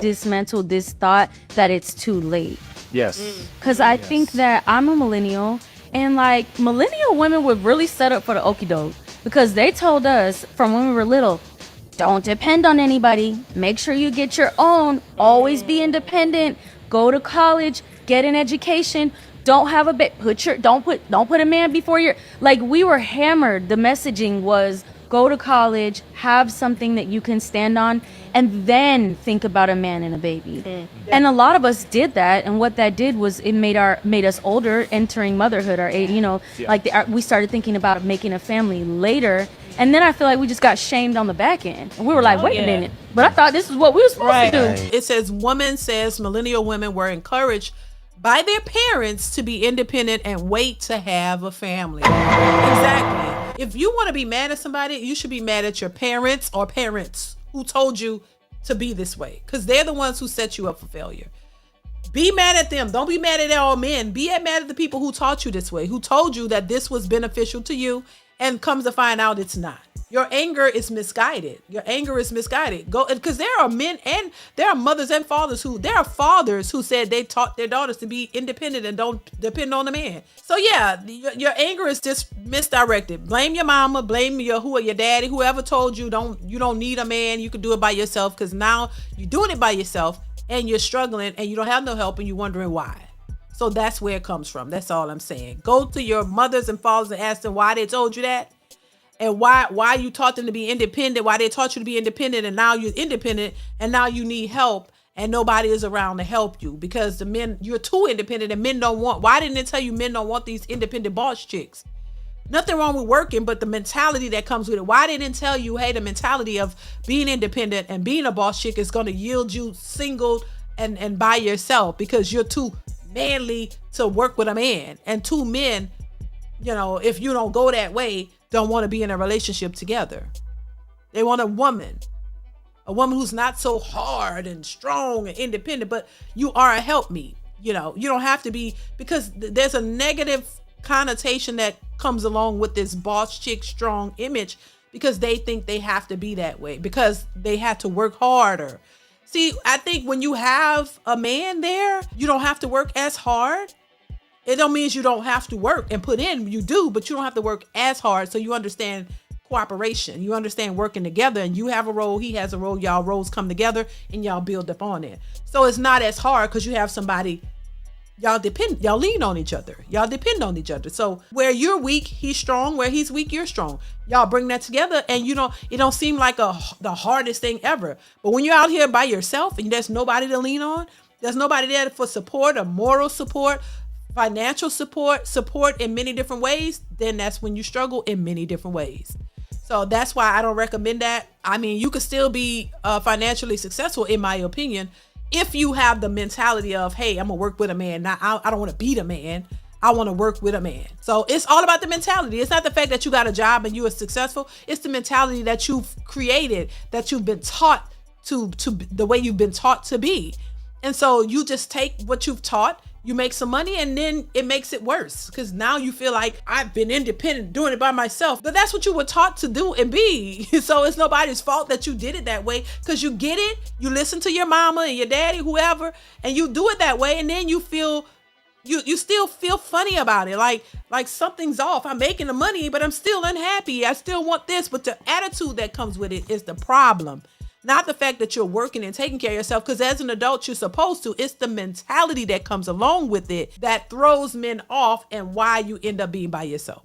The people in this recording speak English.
dismantle this thought that it's too late. Yes. Because I think that I'm a millennial, and like millennial women were really set up for the okie doke, because they told us from when we were little, don't depend on anybody. Make sure you get your own. Always be independent. Go to college. Get an education. Don't have a don't put a man before your, like, we were hammered. The messaging was go to college, have something that you can stand on, and then think about a man and a baby. And a lot of us did that, and what that did was it made us older, entering motherhood. We started thinking about making a family later, and then I feel like we just got shamed on the back end, and we were like, wait a minute, but I thought this is what we were supposed to do. It says, woman says millennial women were encouraged by their parents to be independent and wait to have a family. Exactly. If you want to be mad at somebody, you should be mad at your parents or parents who told you to be this way, because they're the ones who set you up for failure. Be mad at them. Don't be mad at all men. Be mad at the people who taught you this way, who told you that this was beneficial to you, and comes to find out it's not. Your anger is misguided. Go, because there are men and there are mothers and fathers there are fathers who said they taught their daughters to be independent and don't depend on a man. So yeah, your anger is just misdirected. Blame your mama, blame your daddy, whoever told you you don't need a man, you can do it by yourself, because now you're doing it by yourself and you're struggling and you don't have no help and you're wondering why. So that's where it comes from. That's all I'm saying. Go to your mothers and fathers and ask them why they told you that. And why you taught them to be independent, why they taught you to be independent, and now you're independent and now you need help and nobody is around to help you because the men, you're too independent and men don't want. Why didn't they tell you men don't want these independent boss chicks? Nothing wrong with working, but the mentality that comes with it. Why didn't they tell you, hey, the mentality of being independent and being a boss chick is going to yield you single and by yourself because you're too manly to work with a man, and two men, if you don't go that way, don't want to be in a relationship together. They want a woman who's not so hard and strong and independent, but you are a helpmeet. You don't have to be, because there's a negative connotation that comes along with this boss chick strong image, because they think they have to be that way because they have to work harder. See, I think when you have a man there, you don't have to work as hard. It don't mean you don't have to work and put in. You do, but you don't have to work as hard. So you understand cooperation. You understand working together, and you have a role, he has a role, y'all roles come together and y'all build up on it. So it's not as hard because you have somebody, y'all lean on each other. Y'all depend on each other. So where you're weak, he's strong. Where he's weak, you're strong. Y'all bring that together, and it don't seem like the hardest thing ever. But when you're out here by yourself and there's nobody to lean on, there's nobody there for support, or moral support, financial support in many different ways, then that's when you struggle in many different ways. So that's why I don't recommend that. I mean, you could still be financially successful, in my opinion, if you have the mentality of, hey, I'm gonna work with a man. Now, I don't want to beat a man. I want to work with a man. So it's all about the mentality. It's not the fact that you got a job and you are successful. It's the mentality that you've created, that you've been taught to the way you've been taught to be. And so you just take what you've taught, you make some money, and then it makes it worse because now you feel like I've been independent doing it by myself. But that's what you were taught to do and be. So it's nobody's fault that you did it that way, because you get it. You listen to your mama and your daddy, whoever, and you do it that way. And then you feel, you still feel funny about it. Like something's off. I'm making the money, but I'm still unhappy. I still want this. But the attitude that comes with it is the problem. Not the fact that you're working and taking care of yourself, because as an adult, you're supposed to. It's the mentality that comes along with it that throws men off and why you end up being by yourself.